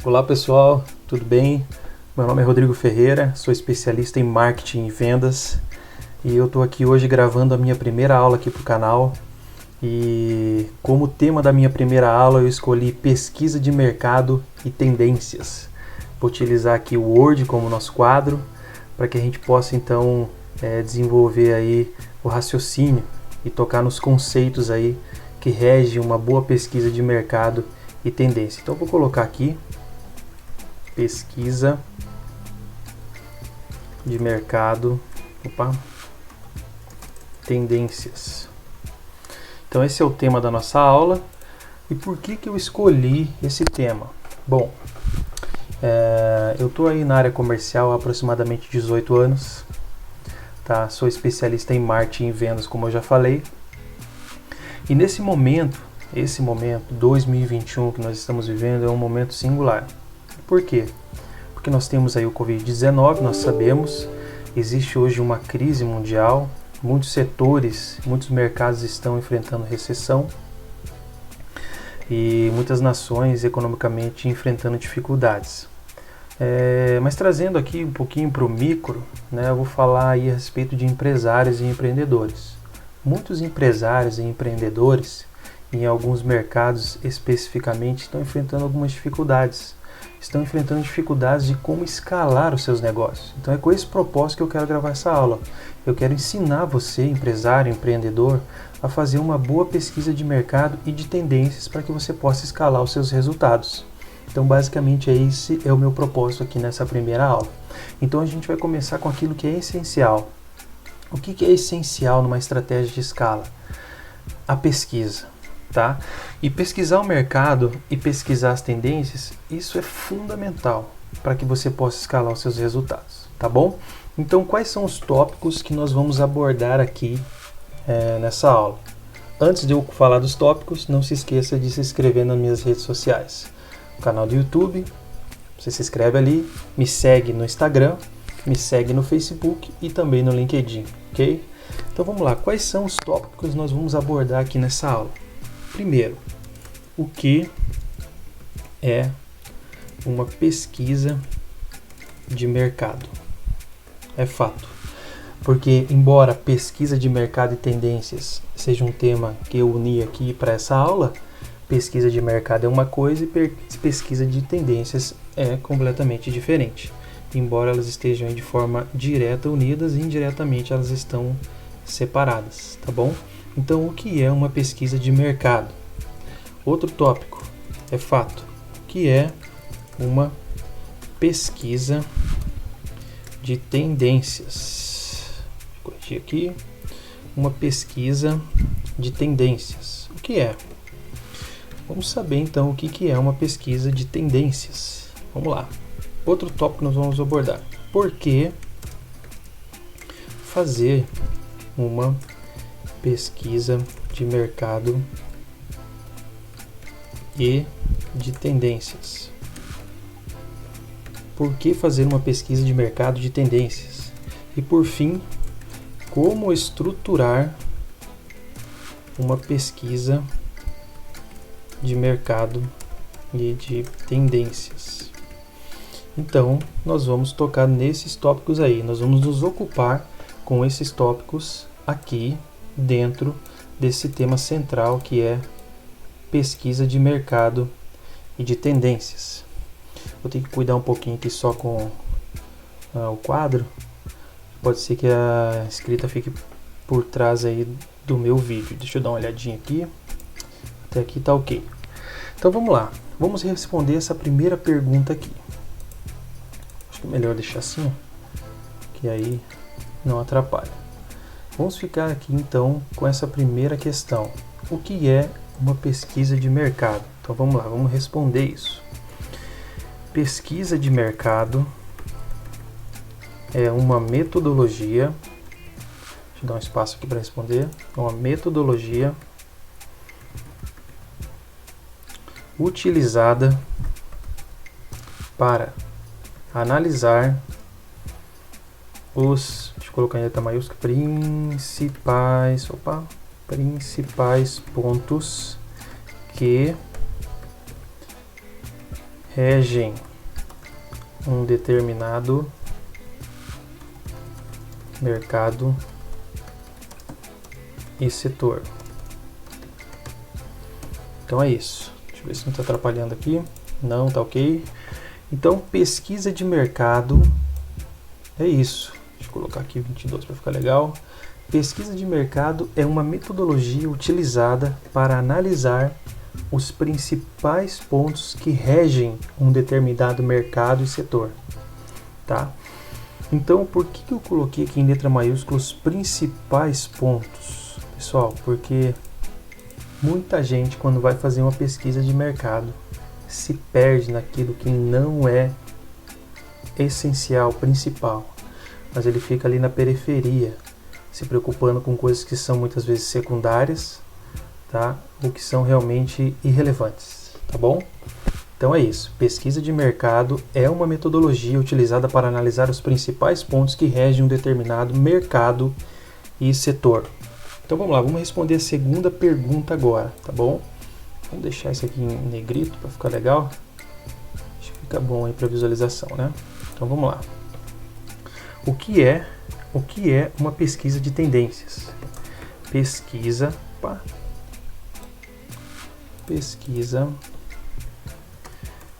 Olá pessoal, tudo bem? Meu nome é Rodrigo Ferreira, sou especialista em marketing e vendas e eu estou aqui hoje gravando a minha primeira aula aqui para o canal. E como tema da minha primeira aula eu escolhi pesquisa de mercado e tendências. Vou utilizar aqui o Word como nosso quadro para que a gente possa então desenvolver aí o raciocínio e tocar nos conceitos aí que regem uma boa pesquisa de mercado e tendência. Então eu vou colocar aqui pesquisa de mercado, tendências. Então esse é o tema da nossa aula. E por que eu escolhi esse tema? Bom, eu estou aí na área comercial há aproximadamente 18 anos, tá? Sou especialista em marketing e vendas, como eu já falei. E nesse momento, esse momento 2021 que nós estamos vivendo é um momento singular. Por quê? Porque nós temos aí o Covid-19, nós sabemos, existe hoje uma crise mundial, muitos setores, muitos mercados estão enfrentando recessão e muitas nações economicamente enfrentando dificuldades. Mas trazendo aqui um pouquinho para o micro, né, eu vou falar aí a respeito de empresários e empreendedores. Muitos empresários e empreendedores, em alguns mercados especificamente, estão enfrentando algumas dificuldades. Estão enfrentando dificuldades de como escalar os seus negócios. Então é com esse propósito que eu quero gravar essa aula. Eu quero ensinar você, empresário, empreendedor, a fazer uma boa pesquisa de mercado e de tendências para que você possa escalar os seus resultados. Então basicamente esse é o meu propósito aqui nessa primeira aula. Então a gente vai começar com aquilo que é essencial. O que é essencial numa estratégia de escala? A pesquisa. Tá? E pesquisar o mercado e pesquisar as tendências, isso é fundamental para que você possa escalar os seus resultados, tá bom? Então, quais são os tópicos que nós vamos abordar aqui nessa aula? Antes de eu falar dos tópicos, não se esqueça de se inscrever nas minhas redes sociais. O canal do YouTube, você se inscreve ali, me segue no Instagram, me segue no Facebook e também no LinkedIn, ok? Então vamos lá, quais são os tópicos que nós vamos abordar aqui nessa aula? Primeiro, o que é uma pesquisa de mercado? É fato, porque embora pesquisa de mercado e tendências seja um tema que eu uni aqui para essa aula, pesquisa de mercado é uma coisa e pesquisa de tendências é completamente diferente. Embora elas estejam de forma direta unidas, indiretamente elas estão separadas, tá bom? Então, o que é uma pesquisa de mercado? Outro tópico, é fato, o que é uma pesquisa de tendências? Vou corrigir aqui, uma pesquisa de tendências. O que é? Vamos saber então o que é uma pesquisa de tendências. Vamos lá. Outro tópico que nós vamos abordar. Por que fazer uma pesquisa de mercado e de tendências? Por que fazer uma pesquisa de mercado de tendências? E por fim, como estruturar uma pesquisa de mercado e de tendências? Então, nós vamos tocar nesses tópicos aí. Nós vamos nos ocupar com esses tópicos aqui dentro desse tema central que é pesquisa de mercado e de tendências. Vou ter que cuidar um pouquinho aqui só com o quadro. Pode ser que a escrita fique por trás aí do meu vídeo. Deixa eu dar uma olhadinha aqui. Até aqui tá ok. Então vamos lá. Vamos responder essa primeira pergunta aqui. Acho que é melhor deixar assim, que aí não atrapalha. Vamos ficar aqui então com essa primeira questão. O que é uma pesquisa de mercado? Então vamos lá, vamos responder isso. Pesquisa de mercado é uma metodologia, deixa eu dar um espaço aqui para responder, é uma metodologia utilizada para analisar os, deixa eu colocar em letra maiúscula, principais pontos que regem um determinado mercado e setor. Então é isso. Deixa eu ver se não está atrapalhando aqui. Não, tá ok. Então, pesquisa de mercado é isso. Deixa eu colocar aqui 22 para ficar legal. Pesquisa de mercado é uma metodologia utilizada para analisar os principais pontos que regem um determinado mercado e setor, tá? Então, por que eu coloquei aqui em letra maiúscula os principais pontos? Pessoal, porque muita gente, quando vai fazer uma pesquisa de mercado, se perde naquilo que não é essencial, principal, mas ele fica ali na periferia, se preocupando com coisas que são muitas vezes secundárias, tá? Ou que são realmente irrelevantes, tá bom? Então é isso. Pesquisa de mercado é uma metodologia utilizada para analisar os principais pontos que regem um determinado mercado e setor. Então vamos lá, vamos responder a segunda pergunta agora, tá bom? Vamos deixar isso aqui em negrito para ficar legal. Acho que fica bom aí para visualização, né? Então vamos lá. O que é uma pesquisa de tendências? Pesquisa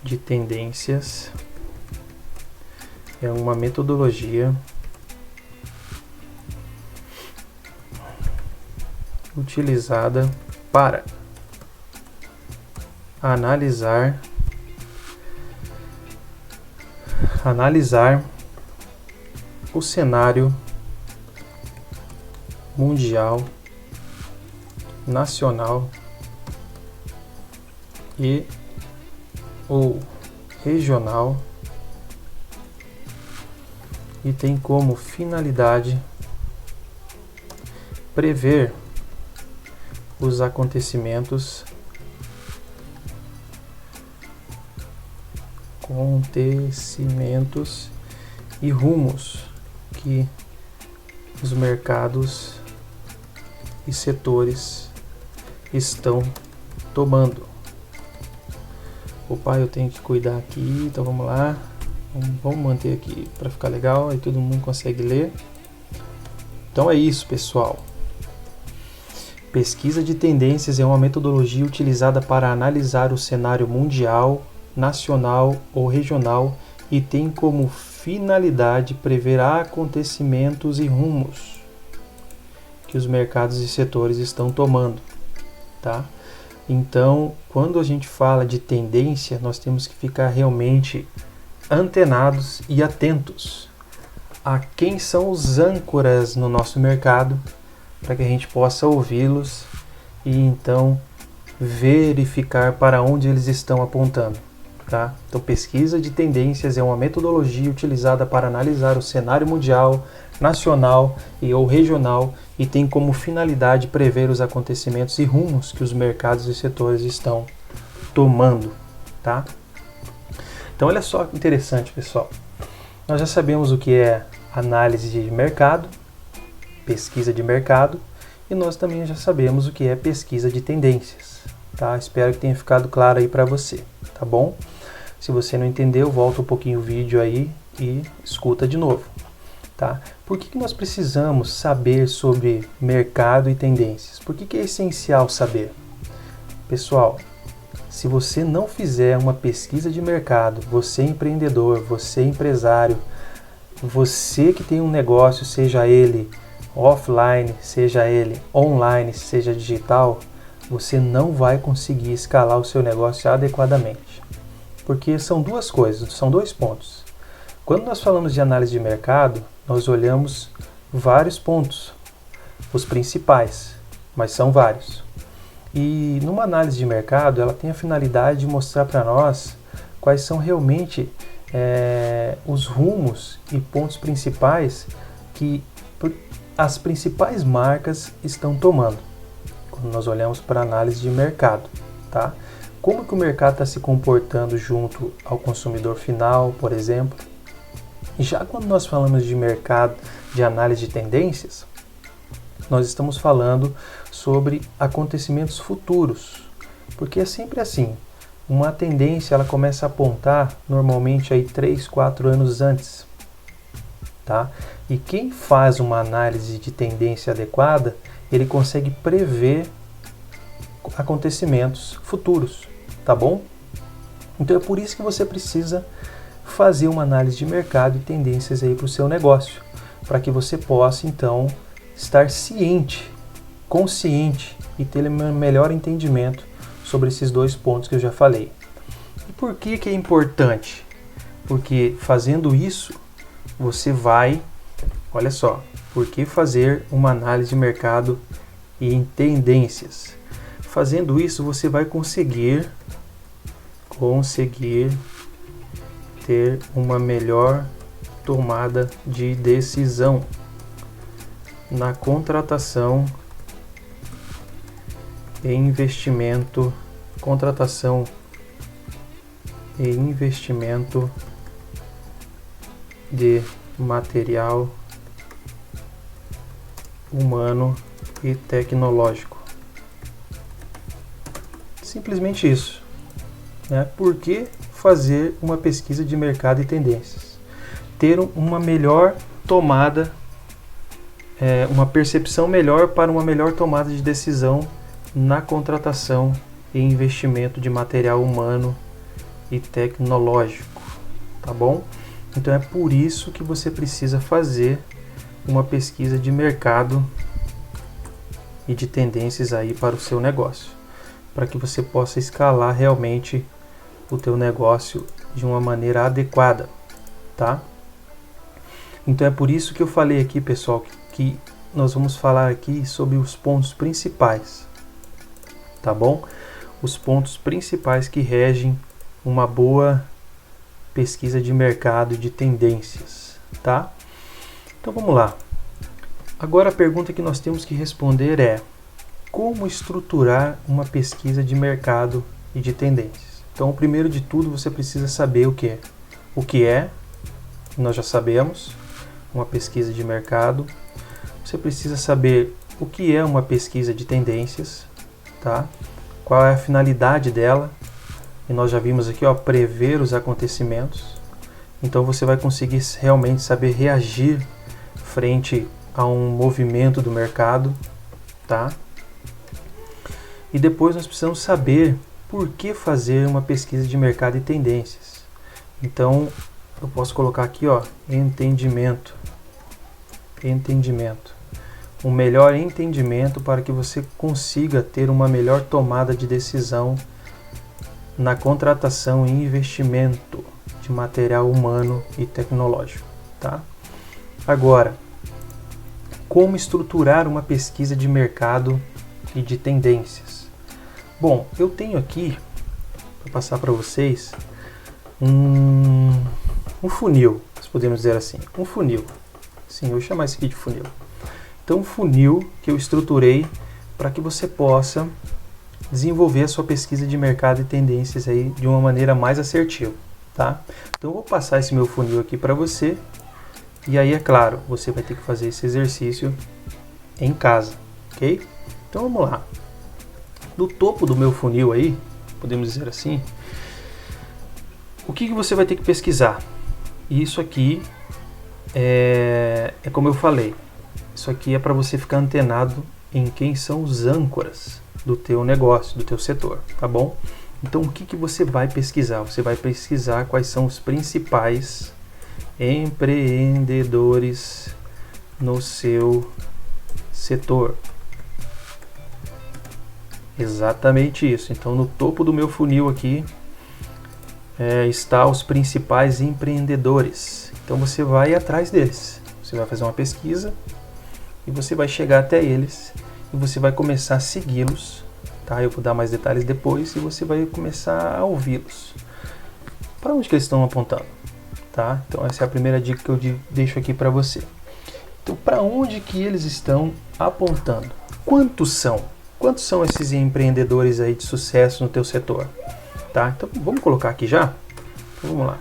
de tendências é uma metodologia utilizada para analisar o cenário mundial, nacional e ou regional, e tem como finalidade prever os acontecimentos e rumos que os mercados e setores estão tomando. Opa, eu tenho que cuidar aqui, então vamos lá. Vamos manter aqui para ficar legal, aí todo mundo consegue ler. Então é isso, pessoal. Pesquisa de tendências é uma metodologia utilizada para analisar o cenário mundial, nacional ou regional e tem como finalidade prever acontecimentos e rumos que os mercados e setores estão tomando, tá? Então, quando a gente fala de tendência, nós temos que ficar realmente antenados e atentos a quem são os âncoras no nosso mercado, para que a gente possa ouvi-los e então verificar para onde eles estão apontando, tá? Então, pesquisa de tendências é uma metodologia utilizada para analisar o cenário mundial, nacional e ou regional e tem como finalidade prever os acontecimentos e rumos que os mercados e setores estão tomando, tá? Então, olha só que interessante, pessoal. Nós já sabemos o que é análise de mercado, pesquisa de mercado, e nós também já sabemos o que é pesquisa de tendências, tá? Espero que tenha ficado claro aí para você, tá bom? Se você não entendeu, volta um pouquinho o vídeo aí e escuta de novo, tá? Por que nós precisamos saber sobre mercado e tendências? Por que é essencial saber? Pessoal, se você não fizer uma pesquisa de mercado, você empreendedor, você empresário, você que tem um negócio, seja ele offline, seja ele online, seja digital, você não vai conseguir escalar o seu negócio adequadamente. Porque são duas coisas, são dois pontos. Quando nós falamos de análise de mercado, nós olhamos vários pontos, os principais, mas são vários. E numa análise de mercado, ela tem a finalidade de mostrar para nós quais são realmente os rumos e pontos principais que as principais marcas estão tomando, quando nós olhamos para a análise de mercado, tá? Como que o mercado está se comportando junto ao consumidor final, por exemplo. E já quando nós falamos de mercado, de análise de tendências, nós estamos falando sobre acontecimentos futuros, porque é sempre assim. uma tendência ela começa a apontar normalmente aí 3, 4 anos antes, tá? E quem faz uma análise de tendência adequada, ele consegue prever acontecimentos futuros, tá bom? Então é por isso que você precisa fazer uma análise de mercado e tendências aí para o seu negócio, para que você possa então estar ciente, consciente e ter um melhor entendimento sobre esses dois pontos que eu já falei. E por que que é importante? Porque fazendo isso, você vai, olha só, por que fazer uma análise de mercado e em tendências? Fazendo isso, você vai conseguir ter uma melhor tomada de decisão na contratação e investimento de material humano e tecnológico. Simplesmente isso, né? Por que fazer uma pesquisa de mercado e tendências? Ter uma melhor tomada, uma percepção melhor para uma melhor tomada de decisão na contratação e investimento de material humano e tecnológico, tá bom? Então é por isso que você precisa fazer uma pesquisa de mercado e de tendências aí para o seu negócio, para que você possa escalar realmente o teu negócio de uma maneira adequada, tá? Então é por isso que eu falei aqui, pessoal, que nós vamos falar aqui sobre os pontos principais, tá bom? Os pontos principais que regem uma boa pesquisa de mercado e de tendências, tá? Então vamos lá. Agora a pergunta que nós temos que responder é: como estruturar uma pesquisa de mercado e de tendências? Então, primeiro de tudo, você precisa saber o que é. O que é, nós já sabemos, uma pesquisa de mercado. Você precisa saber o que é uma pesquisa de tendências, tá? Qual é a finalidade dela? E nós já vimos aqui, ó, prever os acontecimentos. Então você vai conseguir realmente saber reagir frente a um movimento do mercado, tá? E depois nós precisamos saber por que fazer uma pesquisa de mercado e tendências. Então eu posso colocar aqui, ó, entendimento. Um melhor entendimento para que você consiga ter uma melhor tomada de decisão na contratação e investimento de material humano e tecnológico, tá? Agora, como estruturar uma pesquisa de mercado e de tendências? Bom, eu tenho aqui para passar para vocês um funil, se podemos dizer assim, um funil. Sim, eu vou chamar isso aqui de funil. Então, um funil que eu estruturei para que você possa desenvolver a sua pesquisa de mercado e tendências aí de uma maneira mais assertiva, tá? Então, eu vou passar esse meu funil aqui para você. E aí, é claro, você vai ter que fazer esse exercício em casa, ok? Então, vamos lá. No topo do meu funil aí, podemos dizer assim, o que você vai ter que pesquisar? Isso aqui é como eu falei, isso aqui é para você ficar antenado em quem são os âncoras do teu negócio, do teu setor, tá bom? Então, o que você vai pesquisar? Você vai pesquisar quais são os principais empreendedores no seu setor. Exatamente isso. Então, no topo do meu funil aqui está os principais empreendedores. Então, você vai atrás deles. Você vai fazer uma pesquisa e você vai chegar até eles e você vai começar a segui-los, tá? Eu vou dar mais detalhes depois e você vai começar a ouvi-los. Para onde que eles estão apontando? Tá? Então essa é a primeira dica que eu deixo aqui para você. Então, para onde que eles estão apontando? Quantos são? Quantos são esses empreendedores aí de sucesso no teu setor? Tá? Então vamos colocar aqui já? Então, vamos lá.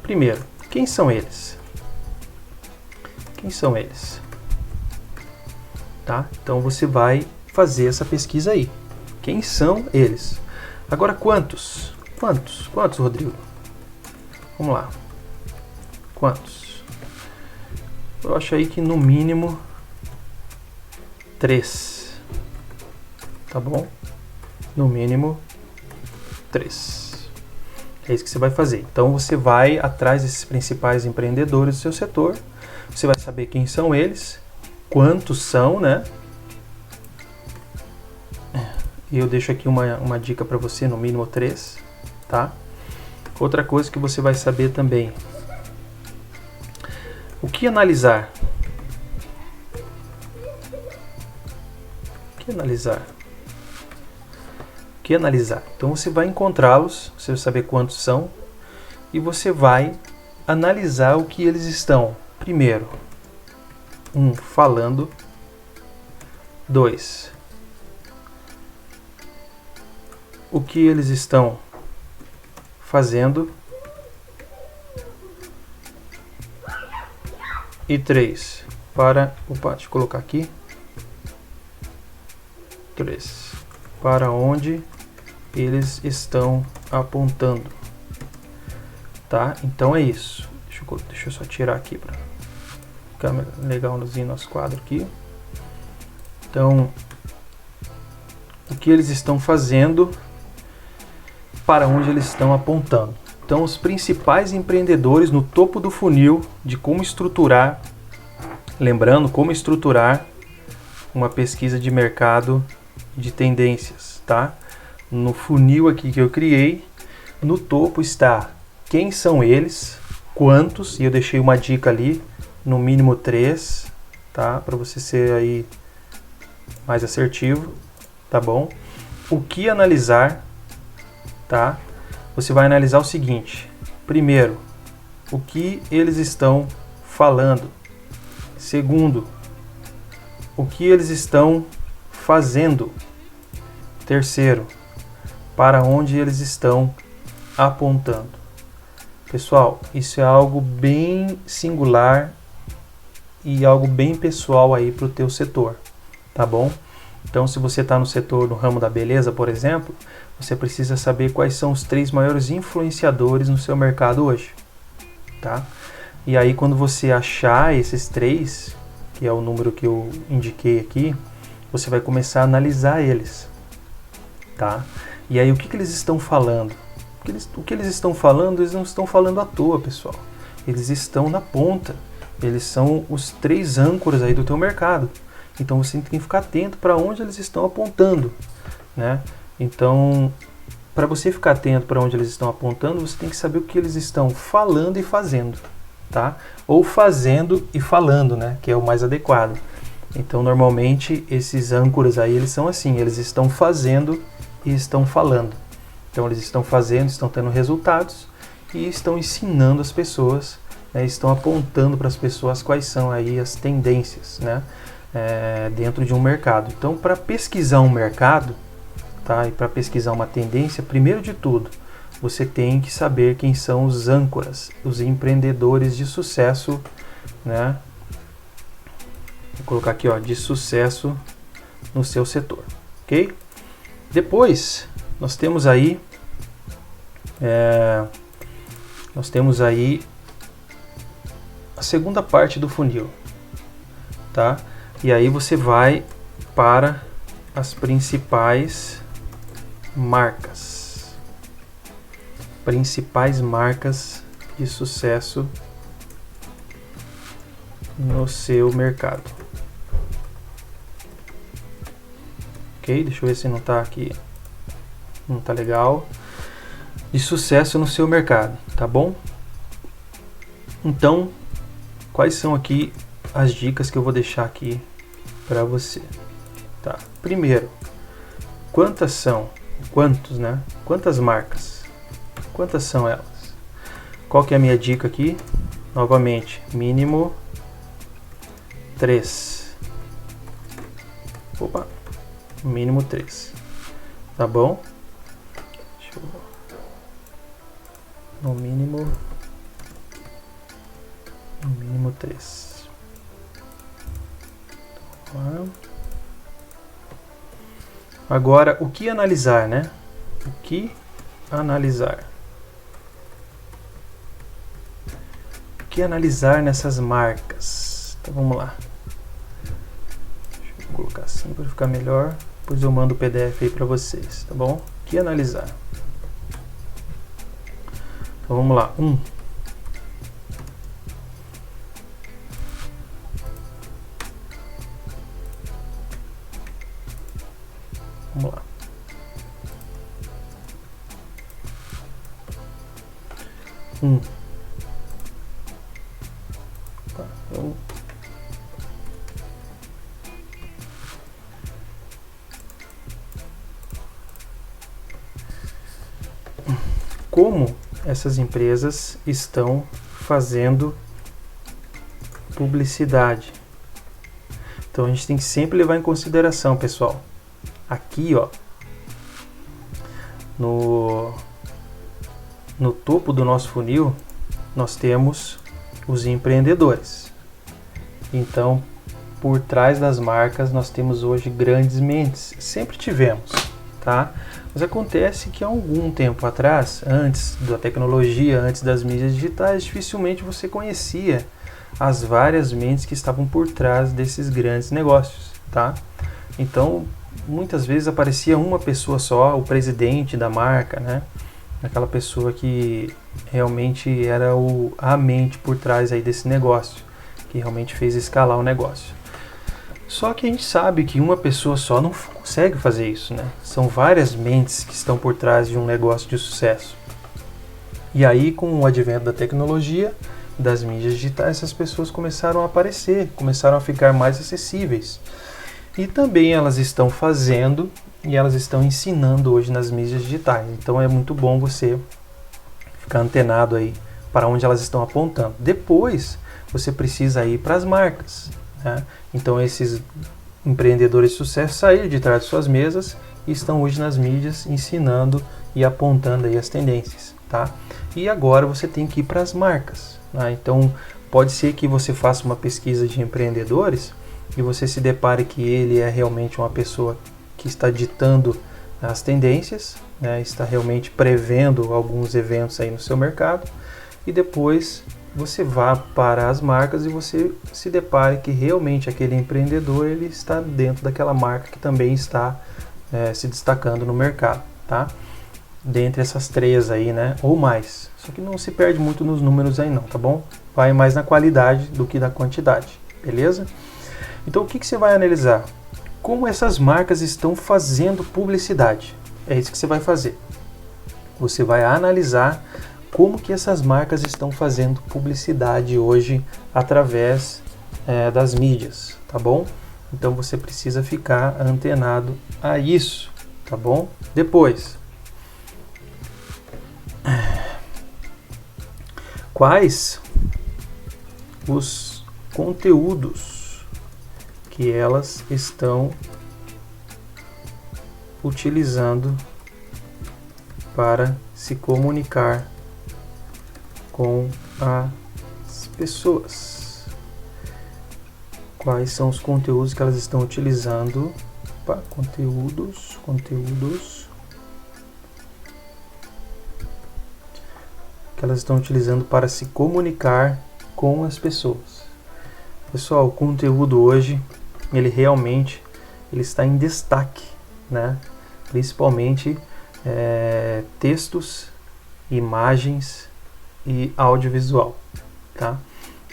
Primeiro, quem são eles? Quem são eles? Tá? Então você vai fazer essa pesquisa aí. Quem são eles? Agora, quantos? Quantos? Quantos, Rodrigo? Vamos lá. Quantos? Eu acho aí que no mínimo 3. Tá bom? No mínimo 3. É isso que você vai fazer. Então você vai atrás desses principais empreendedores do seu setor. Você vai saber quem são eles, quantos são, né? E eu deixo aqui uma dica para você, no mínimo 3, tá? Outra coisa que você vai saber também. O que analisar? O que analisar? O que analisar? Então você vai encontrá-los, você vai saber quantos são, e você vai analisar o que eles estão. Primeiro, 1. Falando. 2. O que eles estão fazendo. E 3. Deixa eu colocar aqui. 3. Para onde eles estão apontando. Tá? Então é isso. Deixa eu só tirar aqui para ficar legalzinho nosso quadro aqui. Então, o que eles estão fazendo, para onde eles estão apontando. Então, os principais empreendedores no topo do funil de como estruturar, lembrando, como estruturar uma pesquisa de mercado de tendências, tá? No funil aqui que eu criei, no topo está quem são eles, quantos, e eu deixei uma dica ali, no mínimo 3, tá? Para você ser aí mais assertivo, tá bom? O que analisar, tá? Você vai analisar o seguinte: primeiro, o que eles estão falando. Segundo, o que eles estão fazendo. Terceiro, para onde eles estão apontando. Pessoal, isso é algo bem singular e algo bem pessoal aí para o teu setor, tá bom? Então, se você está no setor, no ramo da beleza, por exemplo, você precisa saber quais são os 3 maiores influenciadores no seu mercado hoje, tá? E aí, quando você achar esses 3, que é o número que eu indiquei aqui, você vai começar a analisar eles, tá? E aí, o que eles estão falando? O que eles estão falando, eles não estão falando à toa, pessoal. Eles estão na ponta. Eles são os 3 âncoras aí do teu mercado. Então você tem que ficar atento para onde eles estão apontando, né? Então, para você ficar atento para onde eles estão apontando, você tem que saber o que eles estão falando e fazendo, tá? Ou fazendo e falando, né? Que é o mais adequado. Então, normalmente, esses âncoras aí, eles são assim, eles estão fazendo e estão falando. Então, eles estão fazendo, estão tendo resultados e estão ensinando as pessoas, né? Estão apontando para as pessoas quais são aí as tendências, né? Dentro de um mercado. Então, para pesquisar um mercado, tá? E para pesquisar uma tendência, primeiro de tudo, você tem que saber quem são os âncoras, os empreendedores de sucesso, né? Vou colocar aqui, ó, de sucesso no seu setor, ok? Depois, nós temos aí a segunda parte do funil, tá? E aí você vai para as principais marcas. Principais marcas de sucesso no seu mercado. Ok? Deixa eu ver se não está aqui. Não está legal. De sucesso no seu mercado, tá bom? Então, quais são aqui as dicas que eu vou deixar aqui para você, tá? Primeiro, quantas marcas? Quantas são elas? Qual que é a minha dica aqui? Novamente, mínimo 3. Opa, mínimo 3. Tá bom? Deixa eu... No mínimo 3. Agora, o que analisar, né? O que analisar. O que analisar nessas marcas? Então vamos lá. Deixa eu colocar assim para ficar melhor. Depois eu mando o PDF aí para vocês, tá bom? O que analisar? Então vamos lá. Vamos lá. Tá, então... Como essas empresas estão fazendo publicidade? Então a gente tem que sempre levar em consideração, pessoal. Aqui, ó, no topo do nosso funil, nós temos os empreendedores. Então, por trás das marcas, nós temos hoje grandes mentes. Sempre tivemos, tá? Mas acontece que há algum tempo atrás, antes da tecnologia, antes das mídias digitais, dificilmente você conhecia as várias mentes que estavam por trás desses grandes negócios, tá? Então, muitas vezes aparecia uma pessoa só, o presidente da marca, né? Aquela pessoa que realmente era a mente por trás aí desse negócio, que realmente fez escalar o negócio. Só que a gente sabe que uma pessoa só não consegue fazer isso, né? São várias mentes que estão por trás de um negócio de sucesso. E aí, com o advento da tecnologia, das mídias digitais, essas pessoas começaram a aparecer, começaram a ficar mais acessíveis. E também elas estão fazendo e elas estão ensinando hoje nas mídias digitais. Então é muito bom você ficar antenado aí para onde elas estão apontando. Depois você precisa ir para as marcas, né? Então esses empreendedores de sucesso saíram de trás de suas mesas e estão hoje nas mídias ensinando e apontando aí as tendências, tá? E agora você tem que ir para as marcas, né? Então pode ser que você faça uma pesquisa de empreendedores e você se depare que ele é realmente uma pessoa que está ditando as tendências, né? Está realmente prevendo alguns eventos aí no seu mercado, e depois você vá para as marcas e você se depare que realmente aquele empreendedor ele está dentro daquela marca que também está se destacando no mercado, tá? Dentre essas três aí, né? Ou mais. Só que não se perde muito nos números aí não, tá bom? Vai mais na qualidade do que na quantidade, beleza? Então o que você vai analisar? Como essas marcas estão fazendo publicidade. É isso que você vai fazer. Você vai analisar como que essas marcas estão fazendo publicidade hoje através das mídias, tá bom? Então você precisa ficar antenado a isso, tá bom? Depois, quais os conteúdos que elas estão utilizando para se comunicar com as pessoas? Quais são os conteúdos que elas estão utilizando? Conteúdos que elas estão utilizando para se comunicar com as pessoas. Pessoal, o conteúdo hoje, ele realmente está em destaque, né? Principalmente textos, imagens e audiovisual, tá?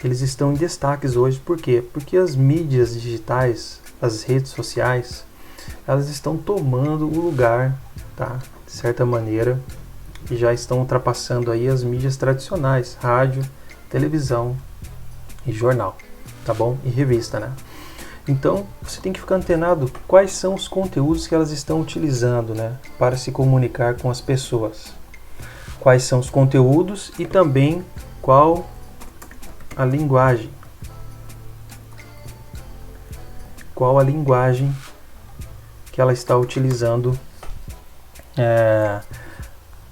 Eles estão em destaques hoje, por quê? Porque as mídias digitais, as redes sociais, elas estão tomando o lugar, tá? De certa maneira, e já estão ultrapassando aí as mídias tradicionais, rádio, televisão e jornal, tá bom? E revista, né? Então, você tem que ficar antenado quais são os conteúdos que elas estão utilizando, né, para se comunicar com as pessoas. Quais são os conteúdos e também qual a linguagem. Qual a linguagem que ela está utilizando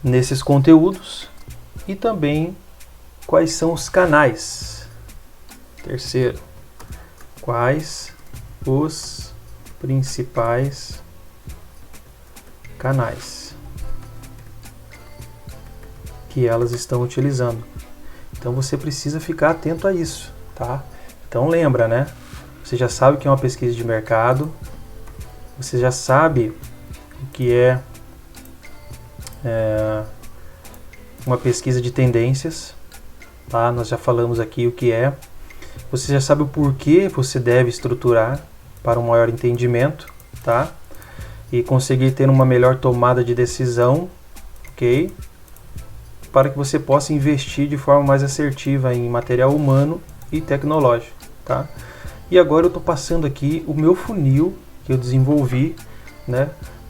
nesses conteúdos, e também quais são os canais. Terceiro, quais os principais canais. que elas estão utilizando. Então você precisa ficar atento a isso, tá? Então lembra, né? Você já sabe o que é uma pesquisa de mercado, você já sabe o que é uma pesquisa de tendências, tá? Nós já falamos aqui o que é. Você já sabe o porquê você deve estruturar para um maior entendimento, tá? E conseguir ter uma melhor tomada de decisão, ok? Para que você possa investir de forma mais assertiva em material humano e tecnológico, tá? E agora eu estou passando aqui o meu funil que eu desenvolvi, né?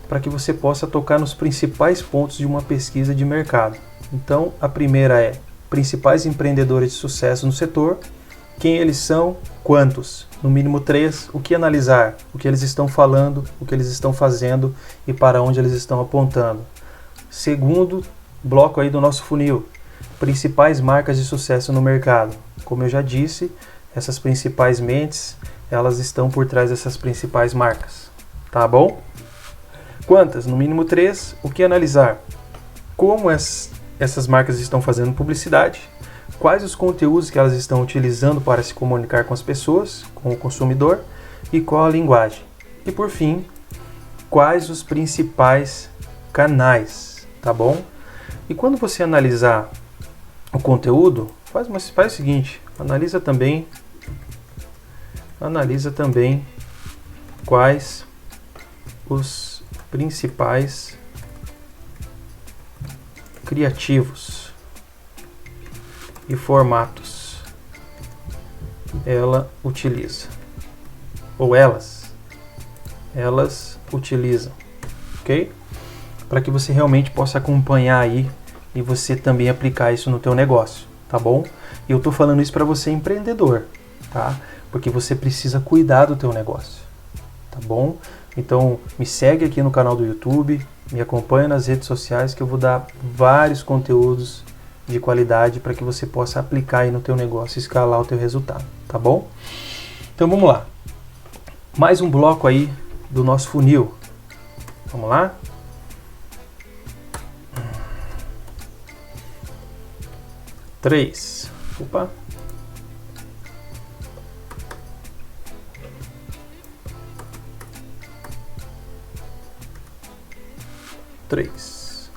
Para que você possa tocar nos principais pontos de uma pesquisa de mercado. Então, a primeira é principais empreendedores de sucesso no setor, quem eles são, quantos, no mínimo 3, o que analisar, o que eles estão falando, o que eles estão fazendo e para onde eles estão apontando. Segundo bloco aí do nosso funil, principais marcas de sucesso no mercado. Como eu já disse, essas principais mentes, elas estão por trás dessas principais marcas, tá bom? Quantas? No mínimo 3, o que analisar, como essas marcas estão fazendo publicidade, quais os conteúdos que elas estão utilizando para se comunicar com as pessoas, com o consumidor, e qual a linguagem. E por fim, quais os principais canais, tá bom? E quando você analisar o conteúdo, faz o seguinte, analisa também quais os principais criativos e formatos ela utiliza, ou elas utilizam, ok? Para que você realmente possa acompanhar aí e você também aplicar isso no teu negócio, tá bom? E eu tô falando isso para você empreendedor, tá? Porque você precisa cuidar do teu negócio, tá bom? Então me segue aqui no canal do YouTube, me acompanha nas redes sociais que eu vou dar vários conteúdos de qualidade para que você possa aplicar aí no teu negócio e escalar o teu resultado, tá bom? Então vamos lá. Mais um bloco aí do nosso funil. Vamos lá? Três. Opa. 3.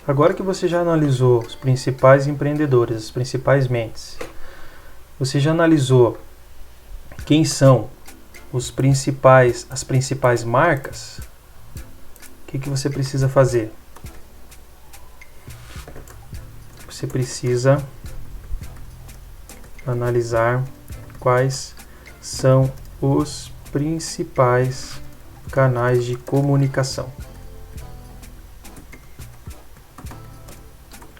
Agora que você já analisou os principais empreendedores, as principais mentes, você já analisou quem são as principais marcas, o que você precisa fazer? Você precisa analisar quais são os principais canais de comunicação.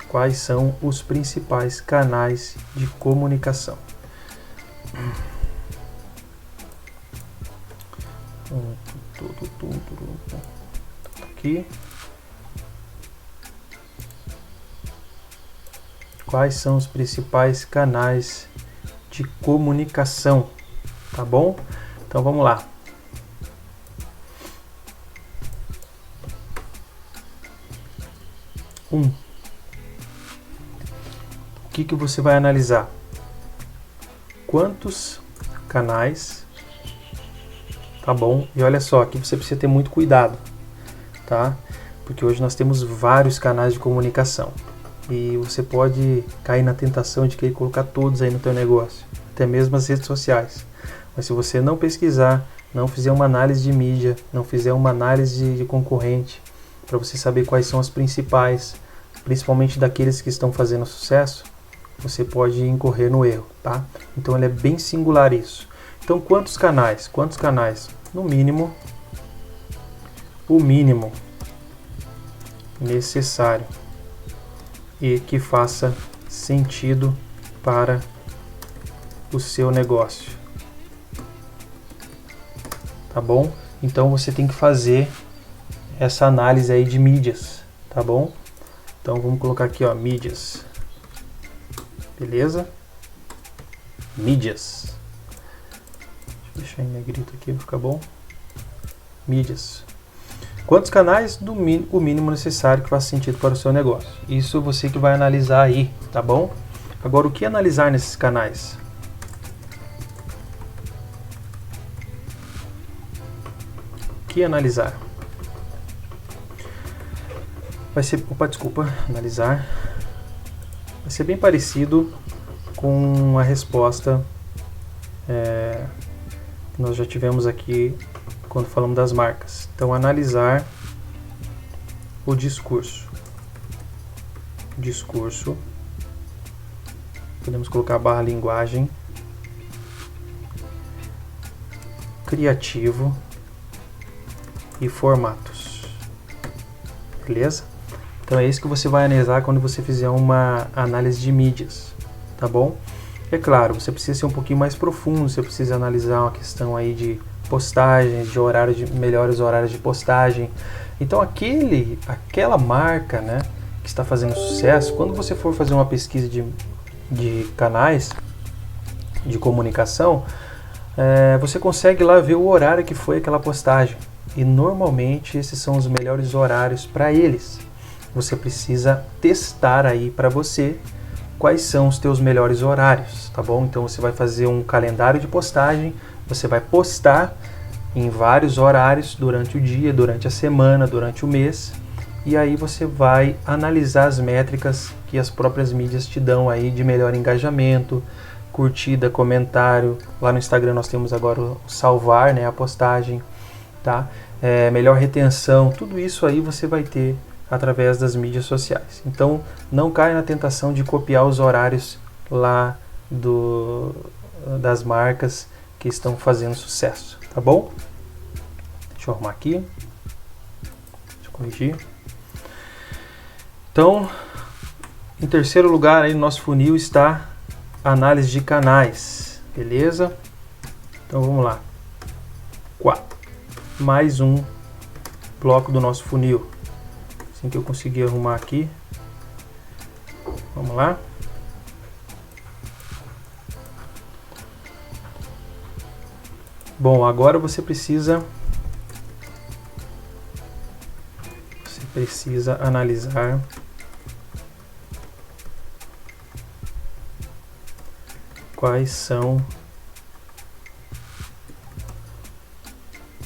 Quais são os principais canais de comunicação? Aqui. Quais são os principais canais de comunicação? Tá bom? Então vamos lá. O que você vai analisar? Quantos canais? Tá bom? E olha só, aqui você precisa ter muito cuidado, tá? Porque hoje nós temos vários canais de comunicação. E você pode cair na tentação de querer colocar todos aí no teu negócio, até mesmo as redes sociais. Mas se você não pesquisar, não fizer uma análise de mídia, não fizer uma análise de concorrente, para você saber quais são as principais, principalmente daqueles que estão fazendo sucesso, você pode incorrer no erro, tá? Então ele é bem singular isso. Então quantos canais? Quantos canais? No mínimo, o mínimo necessário e que faça sentido para o seu negócio. Tá bom? Então você tem que fazer essa análise aí de mídias, tá bom? Então vamos colocar aqui, ó, mídias. Beleza? Mídias. Deixa eu deixar em negrito aqui, vai ficar bom. Mídias. Quantos canais? O mínimo necessário que faça sentido para o seu negócio. Isso você que vai analisar aí, tá bom? Agora, o que analisar nesses canais? O que analisar? Vai ser, analisar. Vai ser bem parecido com a resposta que nós já tivemos aqui quando falamos das marcas. Então, analisar o discurso. Discurso. Podemos colocar barra linguagem. Criativo. E formatos. Beleza? Então é isso que você vai analisar quando você fizer uma análise de mídias. Tá bom? É claro, você precisa ser um pouquinho mais profundo. Você precisa analisar uma questão aí de postagens, de melhores horários de postagem. Então aquela marca, né, que está fazendo sucesso, quando você for fazer uma pesquisa de canais de comunicação, você consegue lá ver o horário que foi aquela postagem. E normalmente esses são os melhores horários para eles. Você precisa testar aí para você quais são os teus melhores horários, tá bom? Então você vai fazer um calendário de postagem. Você vai postar em vários horários durante o dia, durante a semana, durante o mês. E aí você vai analisar as métricas que as próprias mídias te dão aí de melhor engajamento, curtida, comentário. Lá no Instagram nós temos agora o salvar, né, a postagem, tá? Melhor retenção. Tudo isso aí você vai ter através das mídias sociais. Então não caia na tentação de copiar os horários lá das marcas que estão fazendo sucesso, tá bom? Deixa eu arrumar aqui. Deixa eu corrigir. Então, em terceiro lugar aí no nosso funil está a análise de canais, beleza? Então vamos lá. 4. Mais um bloco do nosso funil. Assim que eu conseguir arrumar aqui. Vamos lá. Bom, agora você precisa analisar quais são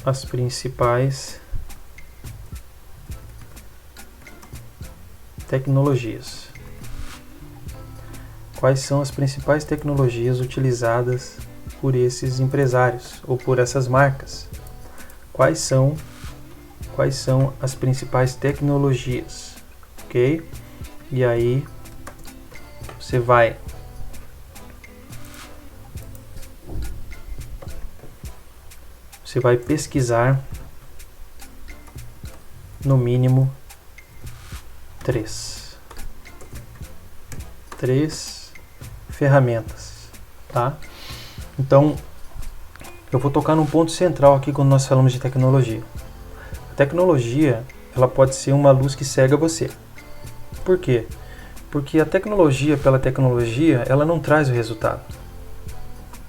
as principais tecnologias. Quais são as principais tecnologias utilizadas por esses empresários ou por essas marcas? Quais são as principais tecnologias? Ok? E aí você vai pesquisar no mínimo 3 ferramentas, tá? Então, eu vou tocar num ponto central aqui quando nós falamos de tecnologia. A tecnologia, ela pode ser uma luz que cega você. Por quê? Porque a tecnologia pela tecnologia, ela não traz o resultado.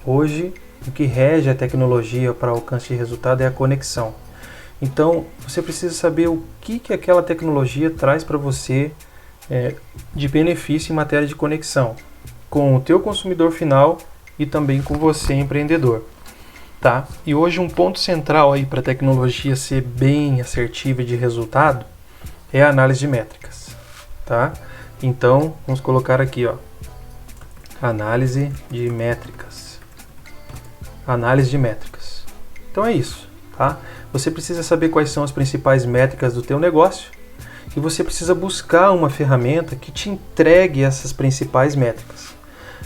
Hoje, o que rege a tecnologia para alcance de resultado é a conexão. Então, você precisa saber o que aquela tecnologia traz para você de benefício em matéria de conexão com o teu consumidor final e também com você, empreendedor. Tá? E hoje um ponto central aí para a tecnologia ser bem assertiva e de resultado é a análise de métricas. Tá? Então, vamos colocar aqui, ó, análise de métricas. Análise de métricas. Então é isso, tá? Você precisa saber quais são as principais métricas do teu negócio e você precisa buscar uma ferramenta que te entregue essas principais métricas.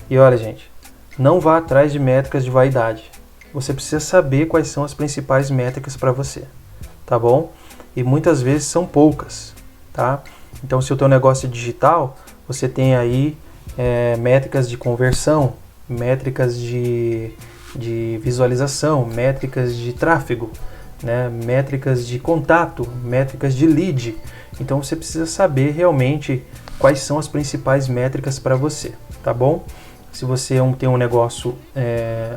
E olha, gente, não vá atrás de métricas de vaidade. Você precisa saber quais são as principais métricas para você, tá bom? E muitas vezes são poucas, tá? Então, se o teu negócio é digital, você tem aí métricas de conversão, métricas de visualização, métricas de tráfego, né? Métricas de contato, métricas de lead. Então, você precisa saber realmente quais são as principais métricas para você, tá bom? se você tem um negócio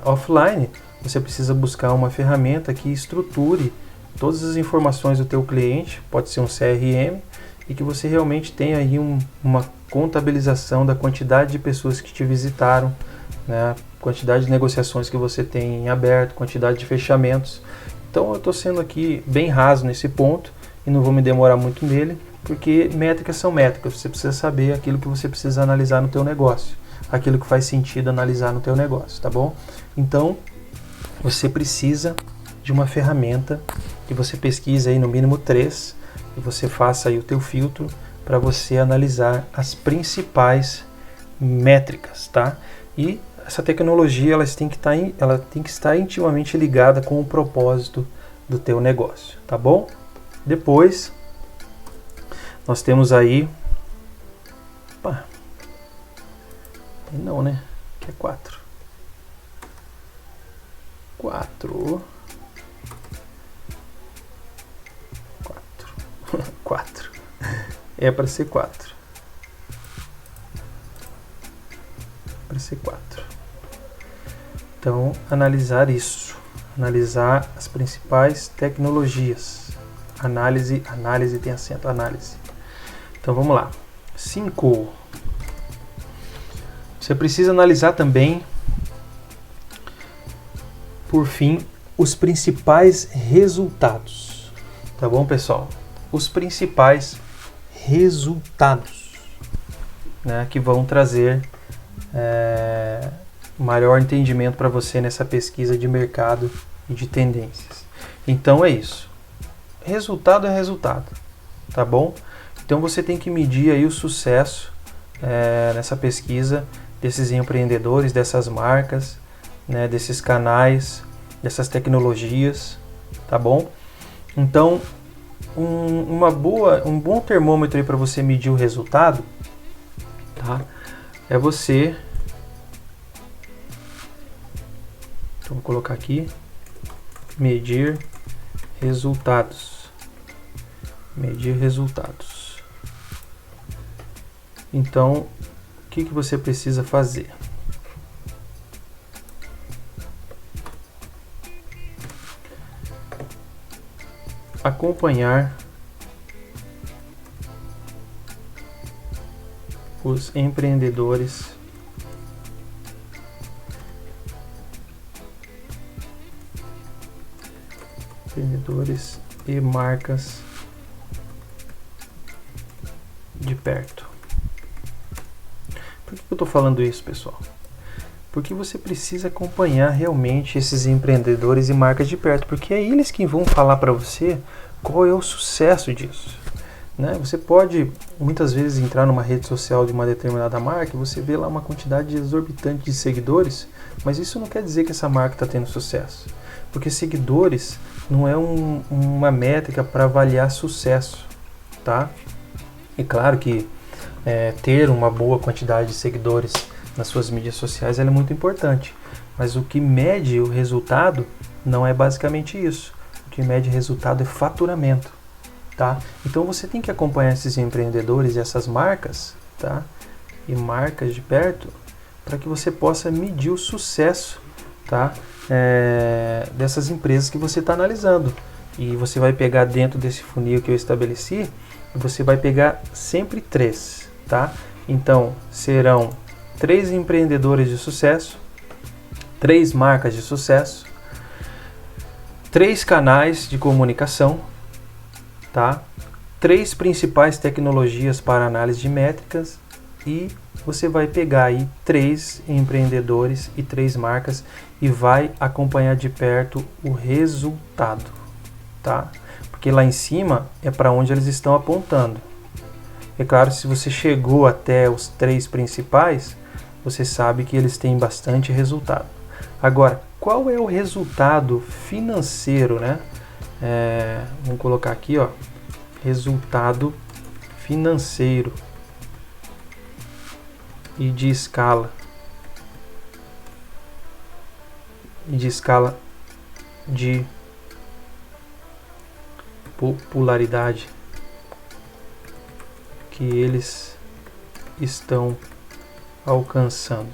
offline, você precisa buscar uma ferramenta que estruture todas as informações do teu cliente, pode ser um CRM, e que você realmente tenha aí uma contabilização da quantidade de pessoas que te visitaram, né, quantidade de negociações que você tem em aberto, quantidade de fechamentos. Então eu estou sendo aqui bem raso nesse ponto e não vou me demorar muito nele, porque métricas são métricas, você precisa saber aquilo que você precisa analisar no teu negócio, aquilo que faz sentido analisar no teu negócio, tá bom? Então você precisa de uma ferramenta que você pesquise aí no mínimo 3 e você faça aí o teu filtro para você analisar as principais métricas, tá? E essa tecnologia ela tem que estar intimamente ligada com o propósito do teu negócio, tá bom? Depois nós temos aí, não, né? Que é 4. 4. É para ser 4. Para ser 4. Então, analisar isso. Analisar as principais tecnologias. Análise tem acento, análise. Então, vamos lá. 5. Você precisa analisar também, por fim, os principais resultados. Tá bom, pessoal? Os principais resultados, né, que vão trazer maior entendimento para você nessa pesquisa de mercado e de tendências. Então é isso. Resultado é resultado, tá bom? Então você tem que medir aí o sucesso nessa pesquisa desses empreendedores, dessas marcas, né, desses canais, dessas tecnologias, tá bom? Então um bom termômetro aí para você medir o resultado, tá? É você, então vou colocar aqui, medir resultados. Medir resultados. Então, o que você precisa fazer? Acompanhar os empreendedores e marcas de perto. Por que eu estou falando isso, pessoal? Porque você precisa acompanhar realmente esses empreendedores e marcas de perto, porque é eles que vão falar para você qual é o sucesso disso, né? Você pode muitas vezes entrar numa rede social de uma determinada marca e você vê lá uma quantidade exorbitante de seguidores, mas isso não quer dizer que essa marca está tendo sucesso, porque seguidores não é uma métrica para avaliar sucesso, tá? E claro que ter uma boa quantidade de seguidores nas suas mídias sociais é muito importante, mas o que mede o resultado não é basicamente isso. O que mede o resultado é faturamento, tá? Então você tem que acompanhar esses empreendedores e essas marcas, tá? E marcas de perto, para que você possa medir o sucesso, tá? Dessas empresas que você está analisando. E você vai pegar dentro desse funil que eu estabeleci, você vai pegar sempre 3, tá? Então serão 3 empreendedores de sucesso, 3 marcas de sucesso, 3 canais de comunicação, tá? 3 principais tecnologias para análise de métricas e você vai pegar aí 3 empreendedores e 3 marcas e vai acompanhar de perto o resultado, tá? Porque lá em cima é para onde eles estão apontando. É claro, se você chegou até os 3 principais, você sabe que eles têm bastante resultado. Agora, qual é o resultado financeiro, né? Vamos colocar aqui, ó, resultado financeiro e de escala. De popularidade que eles estão alcançando.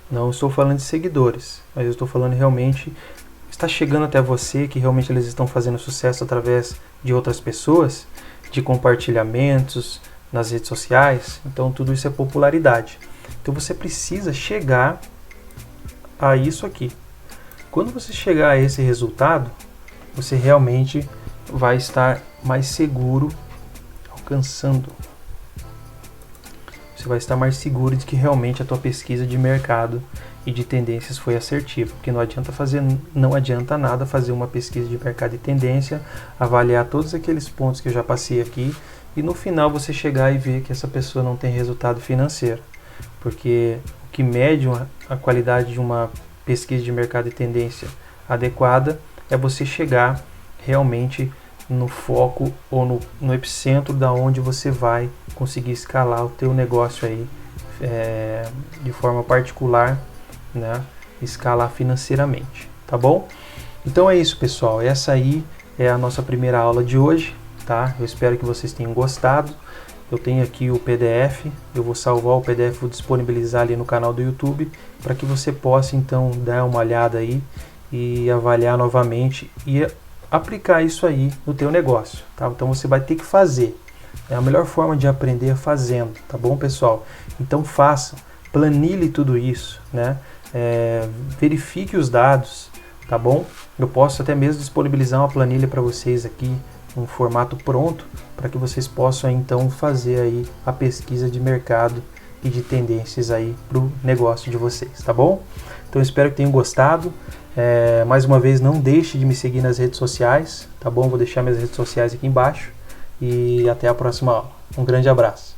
Não estou falando de seguidores, mas eu estou falando realmente está chegando até você, que realmente eles estão fazendo sucesso através de outras pessoas, de compartilhamentos nas redes sociais. Então tudo isso é popularidade. Então você precisa chegar a isso aqui. Quando você chegar a esse resultado, você realmente vai estar mais seguro alcançando. Você vai estar mais seguro de que realmente a tua pesquisa de mercado e de tendências foi assertiva, porque não adianta nada fazer uma pesquisa de mercado e tendência, avaliar todos aqueles pontos que eu já passei aqui e no final você chegar e ver que essa pessoa não tem resultado financeiro, porque o que mede a qualidade de uma pesquisa de mercado e tendência adequada é você chegar realmente no foco ou no epicentro da onde você vai conseguir escalar o teu negócio aí de forma particular, né? Escalar financeiramente, tá bom? Então é isso, pessoal. Essa aí é a nossa primeira aula de hoje, tá? Eu espero que vocês tenham gostado. Eu tenho aqui o PDF, eu vou salvar o PDF, vou disponibilizar ali no canal do YouTube para que você possa então dar uma olhada aí e avaliar novamente e aplicar isso aí no teu negócio, tá? Então você vai ter que fazer. É a melhor forma de aprender é fazendo, tá bom, pessoal? Então faça, planilhe tudo isso, né? Verifique os dados, tá bom? Eu posso até mesmo disponibilizar uma planilha para vocês aqui, um formato pronto, para que vocês possam então fazer aí a pesquisa de mercado e de tendências aí para o negócio de vocês, tá bom? Então espero que tenham gostado. Mais uma vez, não deixe de me seguir nas redes sociais, tá bom? Vou deixar minhas redes sociais aqui embaixo e até a próxima aula. Um grande abraço.